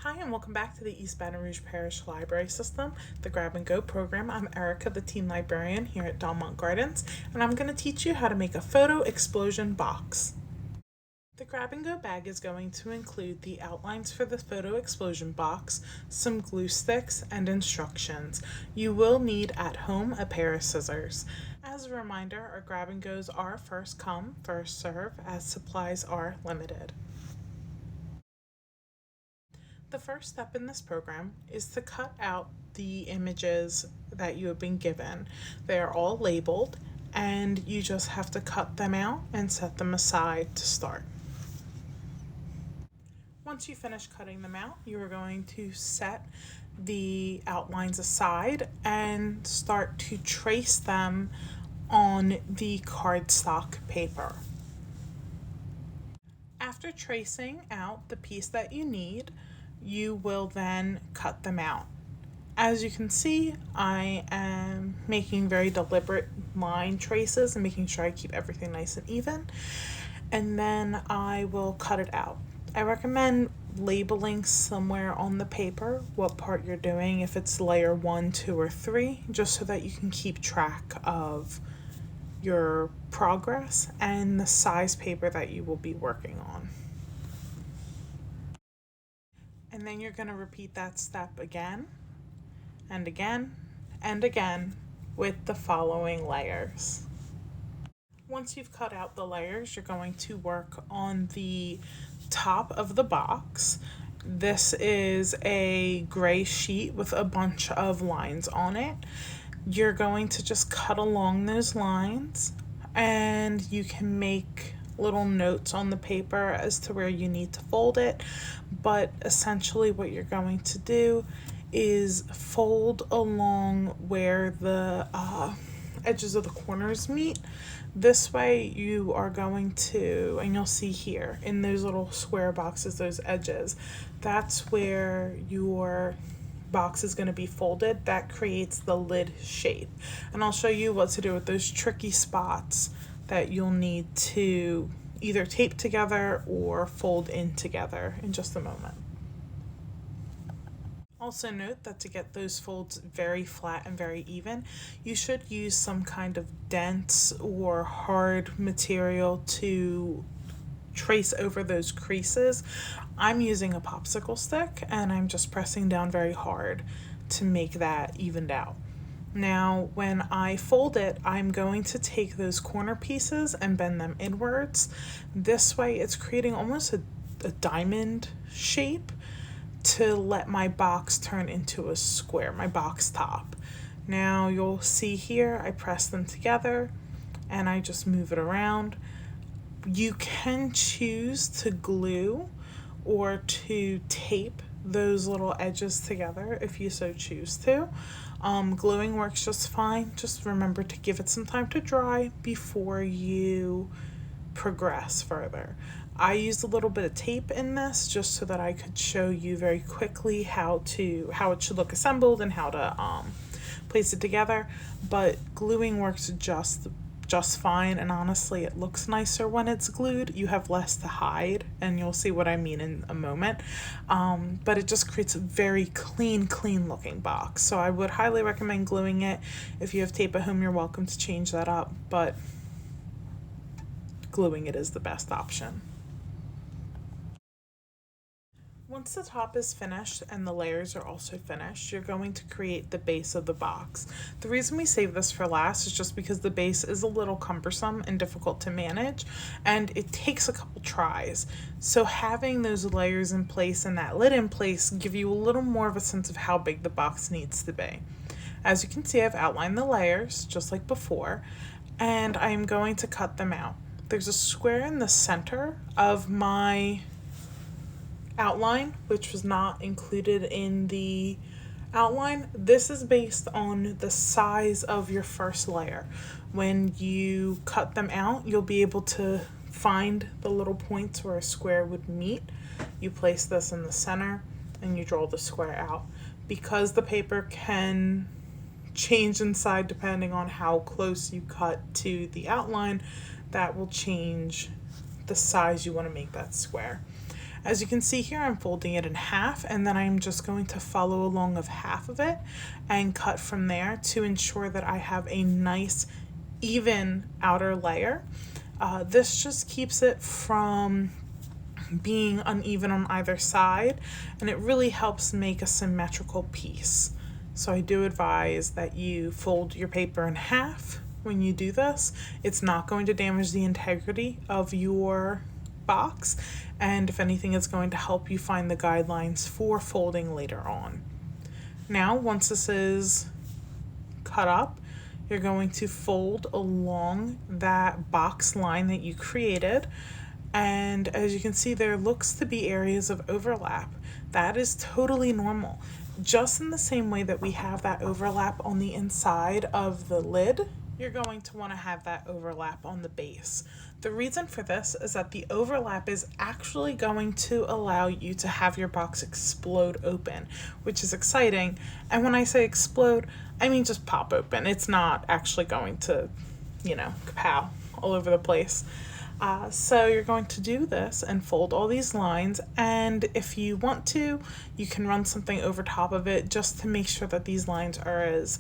Hi, and welcome back to the East Baton Rouge Parish Library System, the Grab and Go program. I'm Erica, the teen librarian here at Delmont Gardens, and I'm going to teach you how to make a photo explosion box. The Grab and Go bag is going to include the outlines for the photo explosion box, some glue sticks, and instructions. You will need at home a pair of scissors. As a reminder, our Grab and Goes are first come, first serve, as supplies are limited. The first step in this program is to cut out the images that you have been given. They are all labeled, and you just have to cut them out and set them aside to start. Once you finish cutting them out, you are going to set the outlines aside and start to trace them on the cardstock paper. After tracing out the piece that you need, you will then cut them out. As you can see, I am making very deliberate line traces and making sure I keep everything nice and even, and then I will cut it out. I recommend labeling somewhere on the paper what part you're doing, if it's layer 1, 2, or 3, just so that you can keep track of your progress and the size paper that you will be working on. And then you're going to repeat that step again and again and again with the following layers. Once you've cut out the layers, you're going to work on the top of the box. This is a gray sheet with a bunch of lines on it. You're going to just cut along those lines, and you can make little notes on the paper as to where you need to fold it, but essentially what you're going to do is fold along where the edges of the corners meet. This way you are going to, and you'll see here in those little square boxes, those edges, that's where your box is going to be folded. That creates the lid shape. And I'll show you what to do with those tricky spots that you'll need to either tape together or fold in together in just a moment. Also note that to get those folds very flat and very even, you should use some kind of dense or hard material to trace over those creases. I'm using a popsicle stick, and I'm just pressing down very hard to make that evened out. Now, when I fold it, I'm going to take those corner pieces and bend them inwards. This way, it's creating almost a diamond shape to let my box turn into a square, my box top. Now, you'll see here, I press them together and I just move it around. You can choose to glue or to tape those little edges together if you so choose to. Gluing works just fine. Just remember to give it some time to dry before you progress further. I used a little bit of tape in this just so that I could show you very quickly how it should look assembled and how to place it together, but gluing works just fine, and honestly it looks nicer when it's glued. You have less to hide, and you'll see what I mean in a moment, but it just creates a very clean looking box. So I would highly recommend gluing it. If you have tape at home, you're welcome to change that up, but gluing it is the best option. Once the top is finished and the layers are also finished, you're going to create the base of the box. The reason we save this for last is just because the base is a little cumbersome and difficult to manage, and it takes a couple tries. So having those layers in place and that lid in place give you a little more of a sense of how big the box needs to be. As you can see, I've outlined the layers just like before, and I'm going to cut them out. There's a square in the center of my outline, which was not included in the outline. This is based on the size of your first layer. When you cut them out, you'll be able to find the little points where a square would meet. You place this in the center and you draw the square out. Because the paper can change inside depending on how close you cut to the outline, that will change the size you want to make that square. As you can see here, I'm folding it in half, and then I'm just going to follow along of half of it and cut from there to ensure that I have a nice even outer layer. This just keeps it from being uneven on either side, and it really helps make a symmetrical piece. So I do advise that you fold your paper in half when you do this. It's not going to damage the integrity of your box, and if anything, it's going to help you find the guidelines for folding later on. Now, once this is cut up, you're going to fold along that box line that you created. And as you can see, there looks to be areas of overlap. That is totally normal. Just in the same way that we have that overlap on the inside of the lid, you're going to want to have that overlap on the base. The reason for this is that the overlap is actually going to allow you to have your box explode open, which is exciting. And when I say explode, I mean just pop open. It's not actually going to, kapow all over the place. So you're going to do this and fold all these lines, and if you want to, you can run something over top of it just to make sure that these lines are as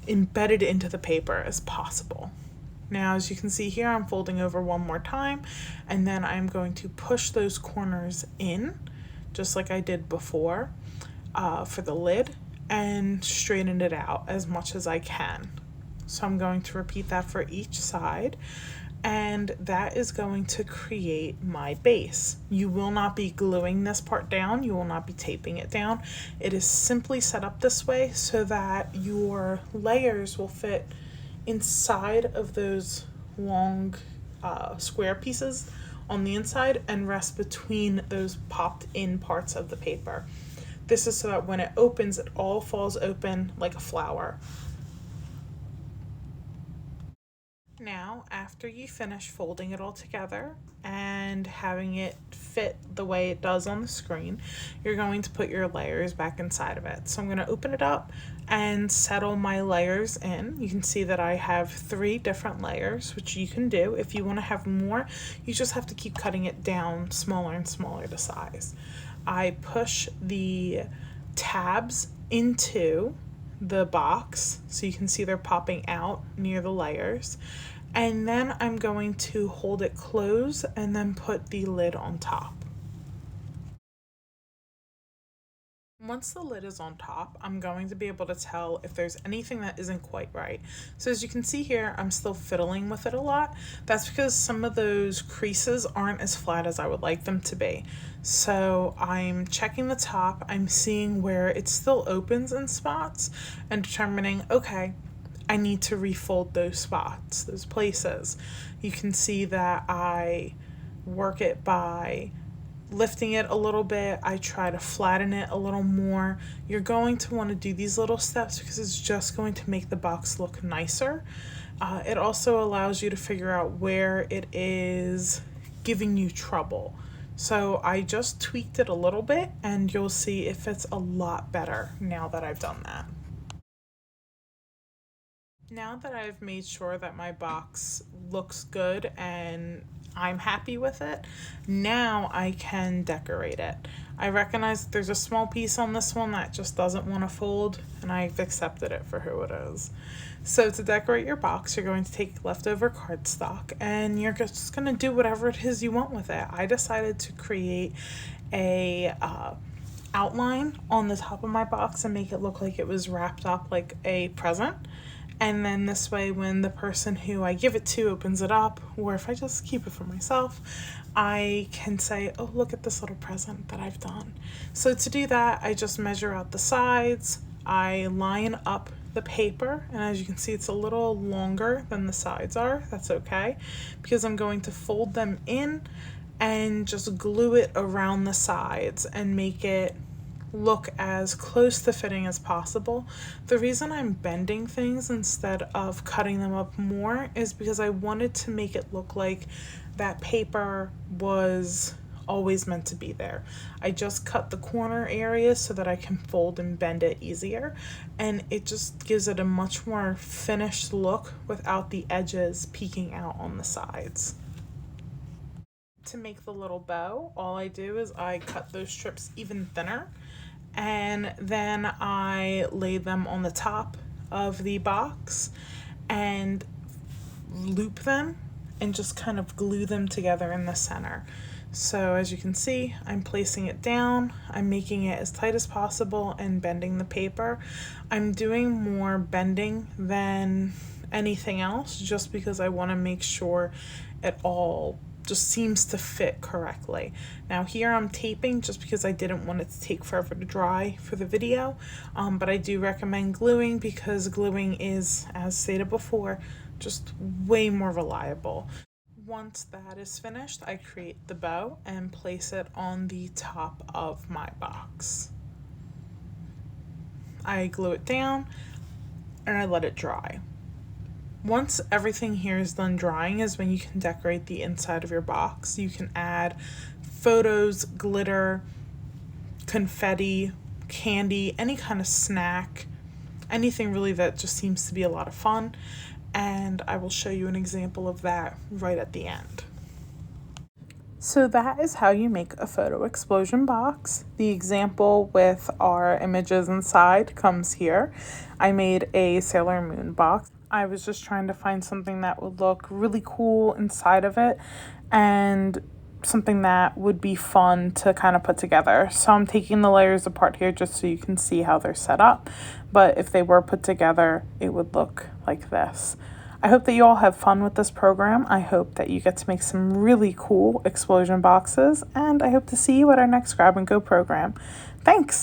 embedded into the paper as possible. Now, as you can see here, I'm folding over one more time, and then I'm going to push those corners in, just like I did before for the lid, and straighten it out as much as I can. So I'm going to repeat that for each side, and that is going to create my base. You will not be gluing this part down, you will not be taping it down. It is simply set up this way so that your layers will fit inside of those long square pieces on the inside and rest between those popped in parts of the paper. This is so that when it opens, it all falls open like a flower. Now, after you finish folding it all together and having it fit the way it does on the screen, you're going to put your layers back inside of it. So I'm going to open it up and settle my layers in. You can see that I have 3 different layers, which you can do. If you want to have more, you just have to keep cutting it down smaller and smaller to size. I push the tabs into the box so you can see they're popping out near the layers, and then I'm going to hold it closed and then put the lid on top. Once the lid is on top, I'm going to be able to tell if there's anything that isn't quite right. So as you can see here, I'm still fiddling with it a lot. That's because some of those creases aren't as flat as I would like them to be. So I'm checking the top, I'm seeing where it still opens in spots and determining, okay, I need to refold those spots, those places. You can see that I work it by lifting it a little bit. I try to flatten it a little more. You're going to want to do these little steps because it's just going to make the box look nicer. It also allows you to figure out where it is giving you trouble. So I just tweaked it a little bit, and you'll see it fits a lot better now that I've done that. Now that I've made sure that my box looks good and I'm happy with it, now I can decorate it. I recognize that there's a small piece on this one that just doesn't want to fold, and I've accepted it for who it is. So to decorate your box, you're going to take leftover cardstock and you're just going to do whatever it is you want with it. I decided to create a outline on the top of my box and make it look like it was wrapped up like a present. And then this way, when the person who I give it to opens it up, or if I just keep it for myself, I can say, oh, look at this little present that I've done. So to do that, I just measure out the sides, I line up the paper, and as you can see, it's a little longer than the sides are. That's okay, because I'm going to fold them in and just glue it around the sides and make it look as close to fitting as possible. The reason I'm bending things instead of cutting them up more is because I wanted to make it look like that paper was always meant to be there. I just cut the corner areas so that I can fold and bend it easier, and it just gives it a much more finished look without the edges peeking out on the sides. To make the little bow, all I do is I cut those strips even thinner, and then I lay them on the top of the box and loop them and just kind of glue them together in the center. So as you can see, I'm placing it down, I'm making it as tight as possible and bending the paper. I'm doing more bending than anything else just because I want to make sure it all just seems to fit correctly. Now here I'm taping just because I didn't want it to take forever to dry for the video, but I do recommend gluing because gluing is, as stated before, just way more reliable. Once that is finished, I create the bow and place it on the top of my box. I glue it down and I let it dry. Once everything here is done drying is when you can decorate the inside of your box. You can add photos, glitter, confetti, candy, any kind of snack, anything really that just seems to be a lot of fun. And I will show you an example of that right at the end. So that is how you make a photo explosion box. The example with our images inside comes here. I made a Sailor Moon box. I was just trying to find something that would look really cool inside of it and something that would be fun to kind of put together. So I'm taking the layers apart here just so you can see how they're set up. But if they were put together, it would look like this. I hope that you all have fun with this program. I hope that you get to make some really cool explosion boxes, and I hope to see you at our next Grab and Go program. Thanks!